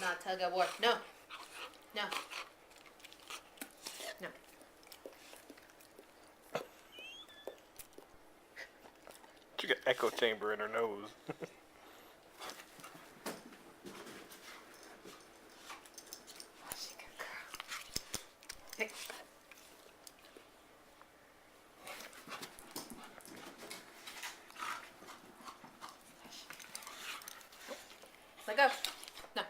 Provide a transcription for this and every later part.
not tug of war. No. No. No. She got echo chamber in her nose. She's a good girl. Hey. Let go. No.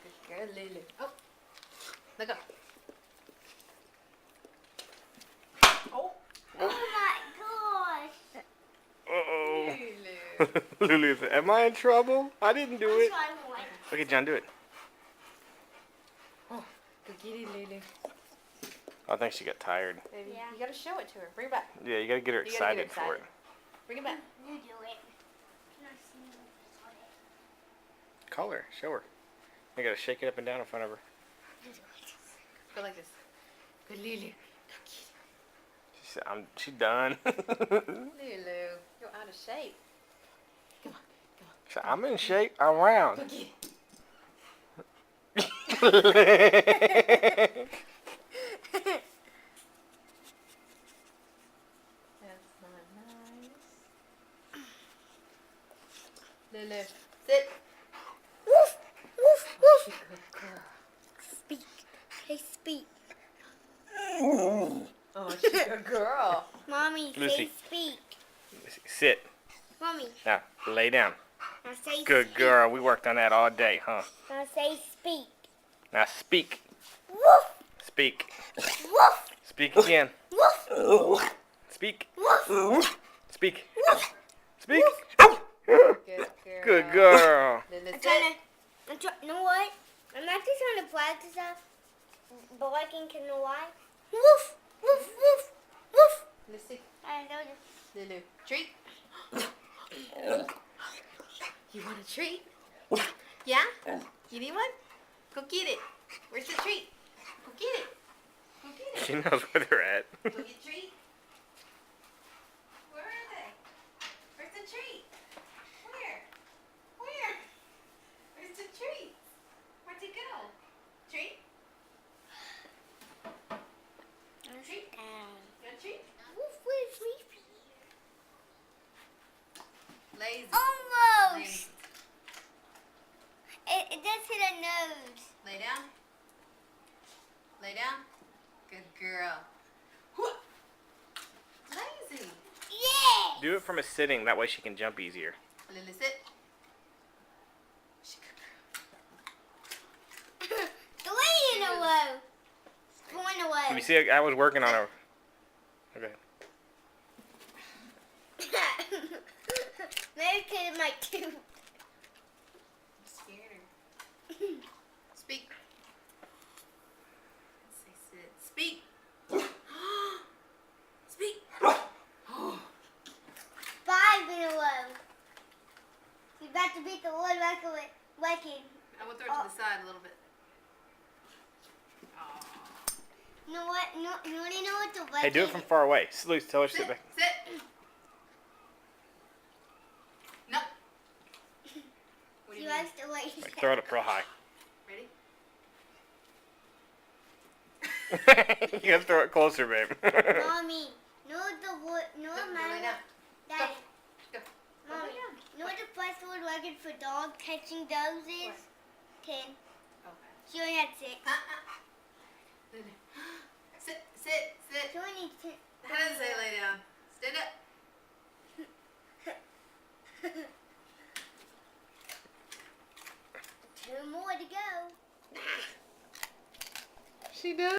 Good girl, Lulu. Oh. Let go. Oh. Oh my gosh. Uh-oh. Lulu. Lulu said, am I in trouble? I didn't do it. That's why Okay, John, do it. Oh. Good kitty, Lulu. I think she got tired. Baby, Yeah. you gotta show it to her. Bring it back. Yeah, you gotta get her You gotta get her excited for it. Bring it back. you do it. Can I see you? Call her, show her. You gotta shake it up and down in front of her. Go like this. Good Lulu. She said, she done. Lulu, you're out of shape. Come on, come on. She said, I'm in shape. I'm round. Go get it. That's not nice. Lulu, sit. Woof, woof, woof. Good girl. Speak. Hey, speak. Oh, she's a good girl. Mommy, Lucy. say speak. Sit. Mommy, Now, lay down. now say Good speak. girl. We worked on that all day, huh? Now say speak. Now speak. Woof, Speak. woof, Speak again. woof, Speak. woof, Speak. woof. Speak. Good girl. Good girl. Lulu, I'm sit. trying to, you know what? I'm actually trying to practice that, but I can know why. Woof, woof, woof, woof. Lucy, I know this. Lulu, treat. You want a treat? Yeah? You need one? Go get it. Where's the treat? Go get it. Go get it. She knows where they're at. Go get a treat. Where are they? Where's the treat? Where? Where? Where's the treat? Where'd it go? Treat? Treat? You want a treat? Woof, woof, woof. Lazy. Almost. Lazy. It does hit a nose. Lay down. Lay down. Good girl. Whoop. Lazy. Yeah. Do it from a sitting. That way she can jump easier. Lily, sit. She good girl. Three in a row. Four in a Let me row. see. I was working on her. Okay. Maybe because of my tooth. I'm scared her. Speak. Say sit. Speak. Speak. Five in a row. You're about to beat the world record. I will throw it to the side a little bit. Aw. You know what? You already know what the record Hey, do it from far away. Lucy, tell her to Sit. sit back. Sit. No. What do She you mean? likes to wait. Like, throw it up real high. Ready? You gotta throw it closer, babe. Mommy, know the word, know Go, the go lay man. down. Daddy, Go. Go Mommy, lay down. know what the first world record for dog catching dogs is? What? 10. Okay. She only had 6. Lily. Sit. Sit. Sit. She only needs 10. How does it say lay down? Stand up. Two more to go. She does.